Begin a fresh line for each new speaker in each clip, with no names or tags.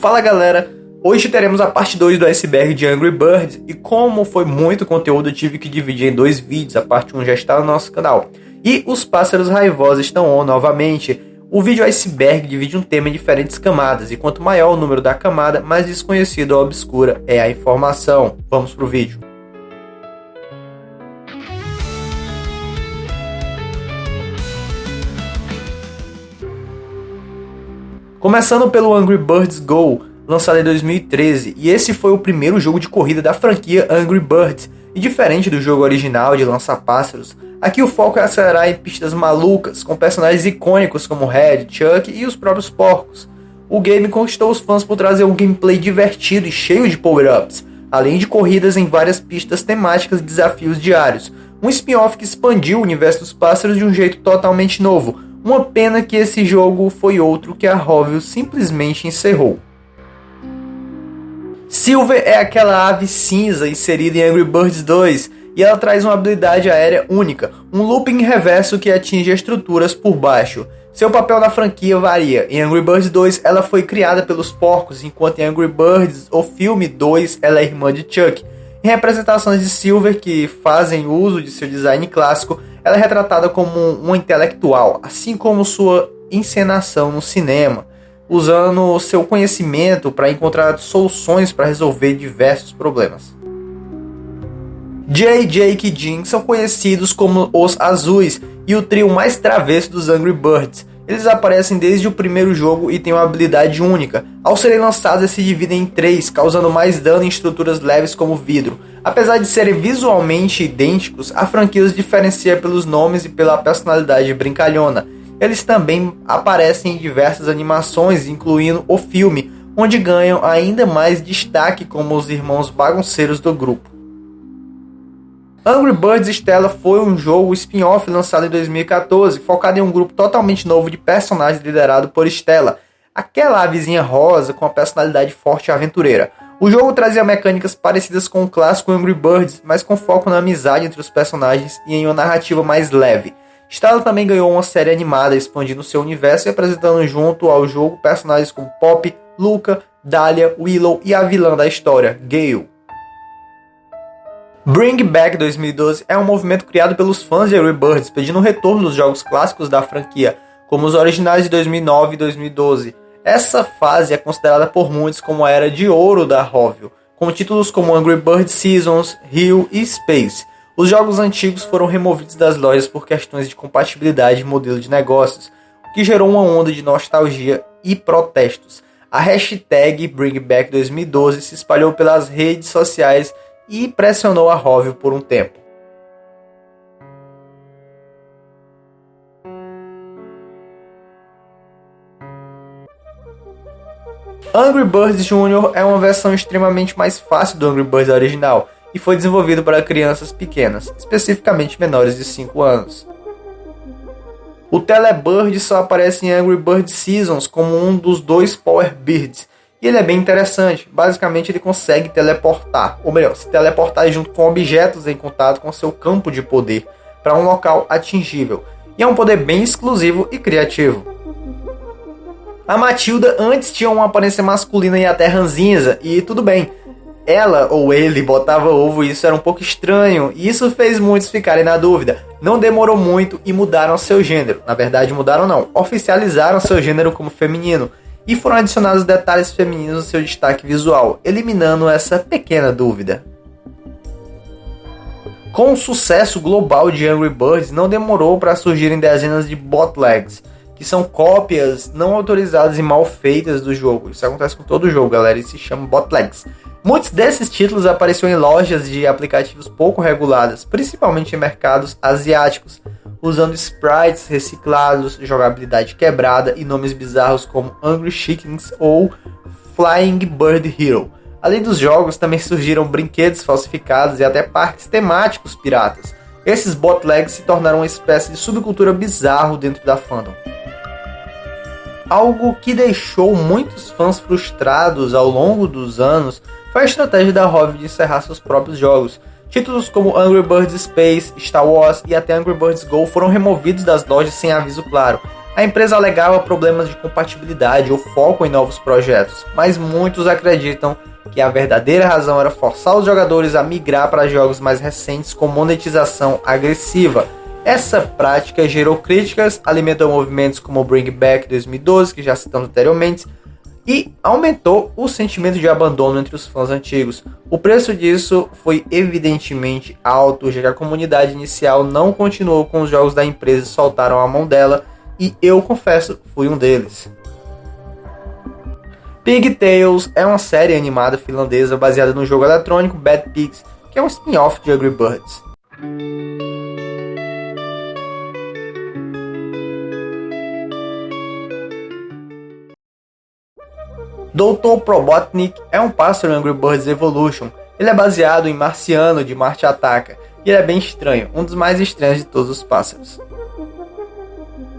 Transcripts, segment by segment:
Fala galera, hoje teremos a parte 2 do iceberg de Angry Birds e como foi muito conteúdo eu tive que dividir em 2 vídeos, a parte 1 já está no nosso canal. E os pássaros raivosos estão on novamente. O vídeo iceberg divide um tema em diferentes camadas e quanto maior o número da camada, mais desconhecida ou obscura é a informação. Vamos pro vídeo. Começando pelo Angry Birds Go, lançado em 2013, e esse foi o primeiro jogo de corrida da franquia Angry Birds, e diferente do jogo original de lançar pássaros, aqui o foco é acelerar em pistas malucas, com personagens icônicos como Red, Chuck e os próprios porcos. O game conquistou os fãs por trazer um gameplay divertido e cheio de power-ups, além de corridas em várias pistas temáticas e desafios diários, um spin-off que expandiu o universo dos pássaros de um jeito totalmente novo. Uma pena que esse jogo foi outro que a Rovio simplesmente encerrou. Silver é aquela ave cinza inserida em Angry Birds 2 e ela traz uma habilidade aérea única, um looping reverso que atinge estruturas por baixo. Seu papel na franquia varia. Em Angry Birds 2 ela foi criada pelos porcos, enquanto em Angry Birds, o filme 2, ela é irmã de Chuck. Em representações de Silver que fazem uso de seu design clássico, ela é retratada como uma intelectual, assim como sua encenação no cinema, usando seu conhecimento para encontrar soluções para resolver diversos problemas. Jay, Jake e Jim são conhecidos como os Azuis e o trio mais travesso dos Angry Birds. Eles aparecem desde o primeiro jogo e têm uma habilidade única. Ao serem lançados, eles se dividem em 3, causando mais dano em estruturas leves como vidro. Apesar de serem visualmente idênticos, a franquia os diferencia pelos nomes e pela personalidade brincalhona. Eles também aparecem em diversas animações, incluindo o filme, onde ganham ainda mais destaque como os irmãos bagunceiros do grupo. Angry Birds Stella foi um jogo spin-off lançado em 2014, focado em um grupo totalmente novo de personagens liderado por Stella, aquela avezinha rosa com a personalidade forte e aventureira. O jogo trazia mecânicas parecidas com o clássico Angry Birds, mas com foco na amizade entre os personagens e em uma narrativa mais leve. Stella também ganhou uma série animada, expandindo seu universo e apresentando junto ao jogo personagens como Pop, Luca, Dahlia, Willow e a vilã da história, Gale. Bring Back 2012 é um movimento criado pelos fãs de Angry Birds, pedindo um retorno dos jogos clássicos da franquia, como os originais de 2009 e 2012. Essa fase é considerada por muitos como a era de ouro da Rovio, com títulos como Angry Birds Seasons, Rio e Space. Os jogos antigos foram removidos das lojas por questões de compatibilidade e modelo de negócios, o que gerou uma onda de nostalgia e protestos. A hashtag Bring Back 2012 se espalhou pelas redes sociais e pressionou a Rovio por um tempo. Angry Birds Jr. é uma versão extremamente mais fácil do Angry Birds original e foi desenvolvido para crianças pequenas, especificamente menores de 5 anos. O Telebird só aparece em Angry Birds Seasons como um dos 2 Power Birds, e ele é bem interessante. Basicamente ele consegue teleportar, ou melhor, se teleportar junto com objetos em contato com seu campo de poder para um local atingível, e é um poder bem exclusivo e criativo. A Matilda antes tinha uma aparência masculina e até ranzinza, e tudo bem, ela ou ele botava ovo e isso era um pouco estranho, e isso fez muitos ficarem na dúvida. Não demorou muito e mudaram seu gênero, na verdade mudaram não, oficializaram seu gênero como feminino, e foram adicionados detalhes femininos no seu destaque visual, eliminando essa pequena dúvida. Com o sucesso global de Angry Birds, não demorou para surgirem dezenas de bootlegs, que são cópias não autorizadas e mal feitas do jogo. Isso acontece com todo jogo, galera, e se chama bootlegs. Muitos desses títulos apareciam em lojas de aplicativos pouco reguladas, principalmente em mercados asiáticos, usando sprites reciclados, jogabilidade quebrada e nomes bizarros como Angry Chickens ou Flying Bird Hero. Além dos jogos, também surgiram brinquedos falsificados e até parques temáticos piratas. Esses bootlegs se tornaram uma espécie de subcultura bizarro dentro da fandom. Algo que deixou muitos fãs frustrados ao longo dos anos foi a estratégia da Rovio de encerrar seus próprios jogos. Títulos como Angry Birds Space, Star Wars e até Angry Birds Go foram removidos das lojas sem aviso claro. A empresa alegava problemas de compatibilidade ou foco em novos projetos, mas muitos acreditam que a verdadeira razão era forçar os jogadores a migrar para jogos mais recentes com monetização agressiva. Essa prática gerou críticas, alimentou movimentos como o Bring Back 2012, que já citamos anteriormente, e aumentou o sentimento de abandono entre os fãs antigos. O preço disso foi evidentemente alto, já que a comunidade inicial não continuou com os jogos da empresa e soltaram a mão dela, e eu confesso, fui um deles. Pigtails é uma série animada finlandesa baseada no jogo eletrônico Bad Pigs, que é um spin-off de Angry Birds. Dr. Probotnik é um pássaro em Angry Birds Evolution. Ele é baseado em Marciano de Marte Ataca, e ele é bem estranho, um dos mais estranhos de todos os pássaros.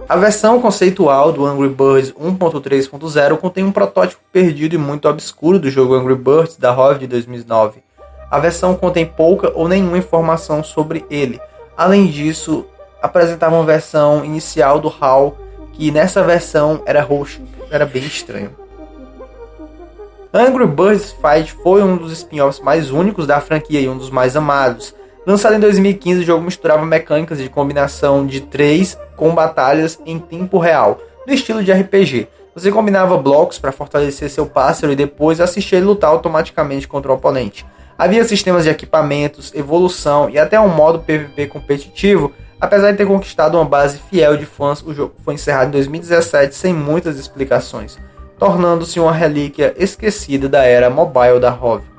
A versão conceitual do Angry Birds 1.3.0 contém um protótipo perdido e muito obscuro do jogo Angry Birds da Hove de 2009. A versão contém pouca ou nenhuma informação sobre ele. Além disso, apresentava uma versão inicial do HAL, que nessa versão era roxo. Era bem estranho. Angry Birds Fight foi um dos spin-offs mais únicos da franquia e um dos mais amados. Lançado em 2015, o jogo misturava mecânicas de combinação de 3 com batalhas em tempo real, no estilo de RPG. Você combinava blocos para fortalecer seu pássaro e depois assistir ele lutar automaticamente contra o oponente. Havia sistemas de equipamentos, evolução e até um modo PvP competitivo. Apesar de ter conquistado uma base fiel de fãs, o jogo foi encerrado em 2017 sem muitas explicações, tornando-se uma relíquia esquecida da era mobile da Hove.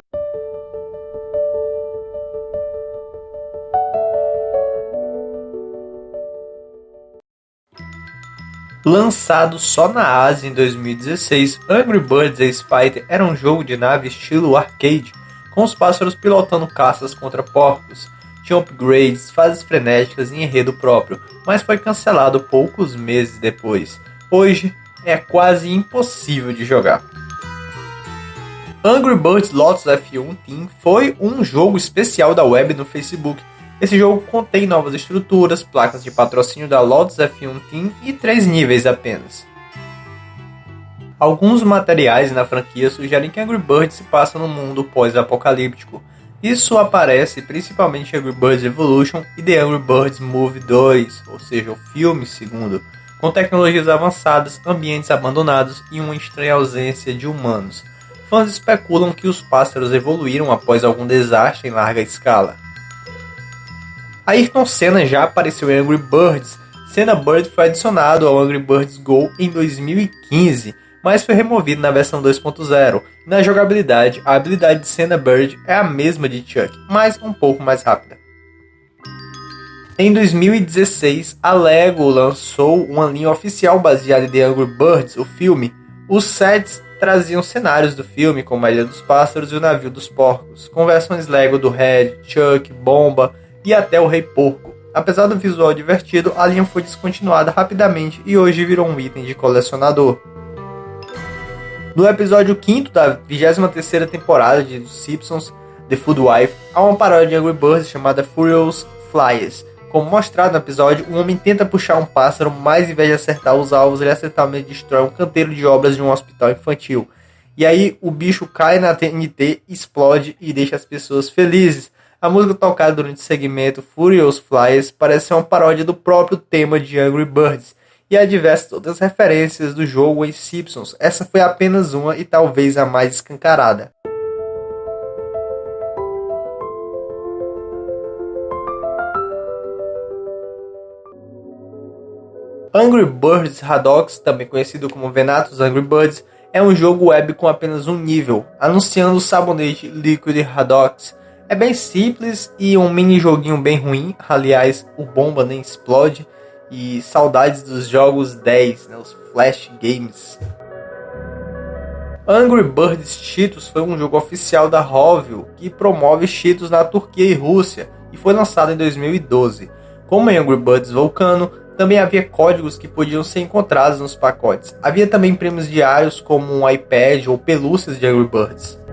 Lançado só na Ásia em 2016, Angry Birds Ace Fighter era um jogo de nave estilo arcade, com os pássaros pilotando caças contra porcos. Tinha upgrades, fases frenéticas e enredo próprio, mas foi cancelado poucos meses depois. Hoje é quase impossível de jogar. Angry Birds Lotus F1 Team foi um jogo especial da web no Facebook. Esse jogo contém novas estruturas, placas de patrocínio da Lotus F1 Team e 3 níveis apenas. Alguns materiais na franquia sugerem que Angry Birds se passa num mundo pós-apocalíptico. Isso aparece principalmente em Angry Birds Evolution e The Angry Birds Movie 2, ou seja, o filme segundo, com tecnologias avançadas, ambientes abandonados e uma estranha ausência de humanos. Fãs especulam que os pássaros evoluíram após algum desastre em larga escala. Ayrton Senna já apareceu em Angry Birds. Senna Bird foi adicionado ao Angry Birds Go em 2015, mas foi removido na versão 2.0. Na jogabilidade, a habilidade de Senna Bird é a mesma de Chuck, mas um pouco mais rápida. Em 2016, a LEGO lançou uma linha oficial baseada em The Angry Birds, o filme. Os sets traziam cenários do filme, como a Ilha dos Pássaros e o Navio dos Porcos, com versões LEGO do Red, Chuck, Bomba e até o Rei Porco. Apesar do visual divertido, a linha foi descontinuada rapidamente e hoje virou um item de colecionador. No episódio 5º da 23ª temporada de Os Simpsons, The Food Wife, há uma paródia de Angry Birds chamada Furious Flyers. Como mostrado no episódio, um homem tenta puxar um pássaro, mas em vez de acertar os alvos, ele acidentalmente destrói um canteiro de obras de um hospital infantil. E aí o bicho cai na TNT, explode e deixa as pessoas felizes. A música tocada durante o segmento Furious Flyers parece ser uma paródia do próprio tema de Angry Birds, e há diversas outras referências do jogo em Simpsons. Essa foi apenas uma e talvez a mais escancarada. Angry Birds Haddock, também conhecido como Venatos Angry Birds, é um jogo web com apenas um nível, anunciando o sabonete Liquid Haddock. É bem simples e um mini joguinho bem ruim. Aliás, o Bomba nem explode. E saudades dos jogos 10, os Flash Games. Angry Birds Cheetos foi um jogo oficial da Hovell que promove Cheetos na Turquia e Rússia e foi lançado em 2012. Como em Angry Birds Volcano, também havia códigos que podiam ser encontrados nos pacotes. Havia também prêmios diários como um iPad ou pelúcias de Angry Birds.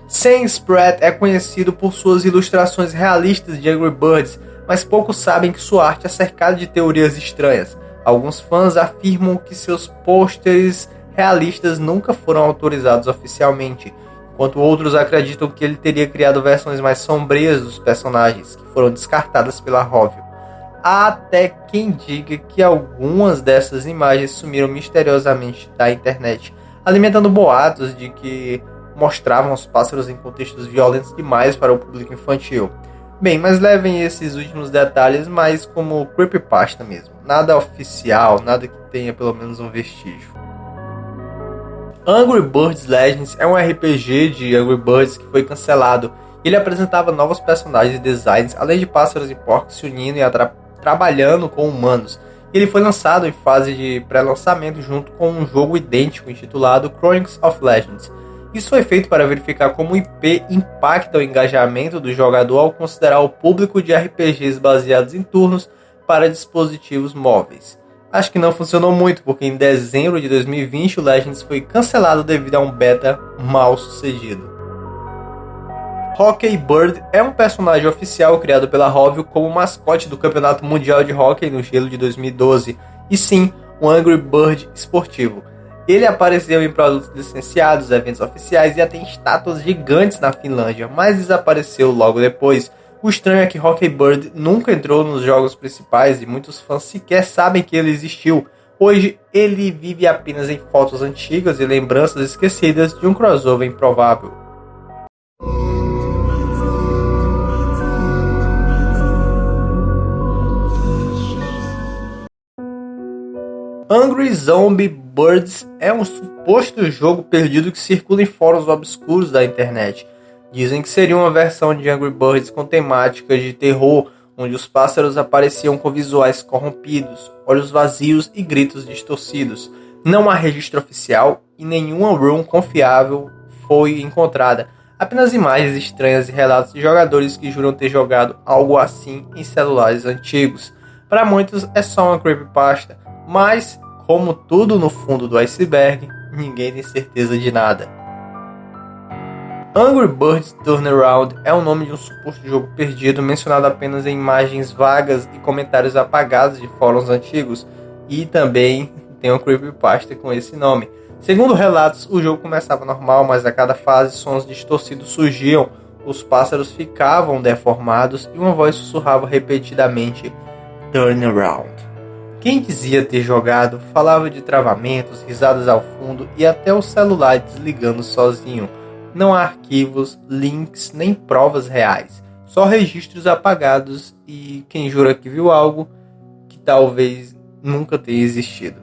Sam Spratt é conhecido por suas ilustrações realistas de Angry Birds, mas poucos sabem que sua arte é cercada de teorias estranhas. Alguns fãs afirmam que seus pôsteres realistas nunca foram autorizados oficialmente, enquanto outros acreditam que ele teria criado versões mais sombrias dos personagens, que foram descartadas pela Rovio. Há até quem diga que algumas dessas imagens sumiram misteriosamente da internet, alimentando boatos de que mostravam os pássaros em contextos violentos demais para o público infantil. Bem, mas levem esses últimos detalhes mais como creepypasta mesmo. Nada oficial, nada que tenha pelo menos um vestígio. Angry Birds Legends é um RPG de Angry Birds que foi cancelado. Ele apresentava novos personagens e designs, além de pássaros e porcos se unindo e trabalhando com humanos. Ele foi lançado em fase de pré-lançamento junto com um jogo idêntico intitulado Chronicles of Legends. Isso foi feito para verificar como o IP impacta o engajamento do jogador ao considerar o público de RPGs baseados em turnos para dispositivos móveis. Acho que não funcionou muito, porque em dezembro de 2020 o Legends foi cancelado devido a um beta mal sucedido. Hockey Bird é um personagem oficial criado pela Rovio como mascote do Campeonato Mundial de Hockey no Gelo de 2012, e sim, um Angry Bird esportivo. Ele apareceu em produtos licenciados, eventos oficiais e até em estátuas gigantes na Finlândia, mas desapareceu logo depois. O estranho é que Hockey Bird nunca entrou nos jogos principais e muitos fãs sequer sabem que ele existiu. Hoje, ele vive apenas em fotos antigas e lembranças esquecidas de um crossover improvável. Angry Zombie Birds é um suposto jogo perdido que circula em fóruns obscuros da internet. Dizem que seria uma versão de Angry Birds com temática de terror, onde os pássaros apareciam com visuais corrompidos, olhos vazios e gritos distorcidos. Não há registro oficial e nenhuma room confiável foi encontrada. Apenas imagens estranhas e relatos de jogadores que juram ter jogado algo assim em celulares antigos. Para muitos é só uma creepypasta, mas, como tudo no fundo do iceberg, ninguém tem certeza de nada. Angry Birds Turnaround é o nome de um suposto jogo perdido mencionado apenas em imagens vagas e comentários apagados de fóruns antigos, e também tem uma creepypasta com esse nome. Segundo relatos, o jogo começava normal, mas a cada fase sons distorcidos surgiam, os pássaros ficavam deformados e uma voz sussurrava repetidamente Turnaround. Quem dizia ter jogado falava de travamentos, risadas ao fundo e até o celular desligando sozinho. Não há arquivos, links nem provas reais, só registros apagados e quem jura que viu algo que talvez nunca tenha existido.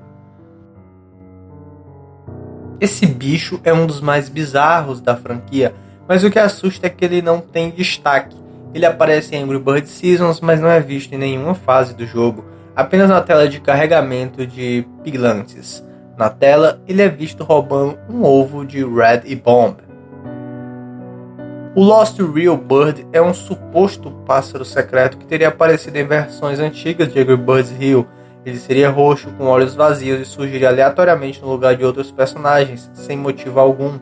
Esse bicho é um dos mais bizarros da franquia, mas o que assusta é que ele não tem destaque. Ele aparece em Angry Birds Seasons, mas não é visto em nenhuma fase do jogo, apenas na tela de carregamento de Piglantes. Na tela, ele é visto roubando um ovo de Red e Bomb. O Lost Real Bird é um suposto pássaro secreto que teria aparecido em versões antigas de Angry Birds Hill. Ele seria roxo, com olhos vazios e surgiria aleatoriamente no lugar de outros personagens, sem motivo algum.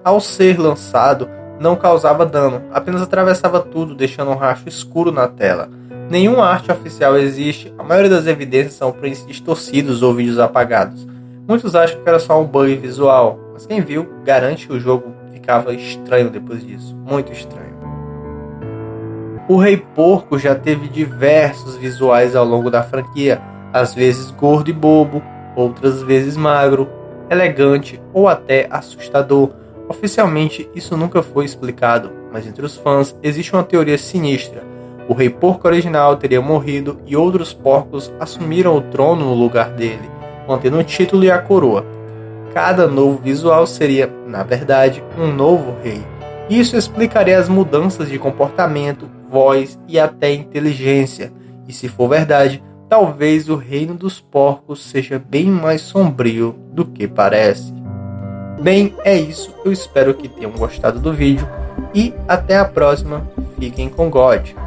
Ao ser lançado, não causava dano, apenas atravessava tudo, deixando um rastro escuro na tela. Nenhuma arte oficial existe, a maioria das evidências são prints distorcidos ou vídeos apagados. Muitos acham que era só um bug visual, mas quem viu garante que o jogo ficava estranho depois disso, muito estranho. O Rei Porco já teve diversos visuais ao longo da franquia, às vezes gordo e bobo, outras vezes magro, elegante ou até assustador. Oficialmente isso nunca foi explicado, mas entre os fãs existe uma teoria sinistra. O Rei Porco original teria morrido e outros porcos assumiram o trono no lugar dele, mantendo o título e a coroa. Cada novo visual seria, na verdade, um novo rei. Isso explicaria as mudanças de comportamento, voz e até inteligência. E se for verdade, talvez o reino dos porcos seja bem mais sombrio do que parece. Bem, é isso. Eu espero que tenham gostado do vídeo e até a próxima. Fiquem com God.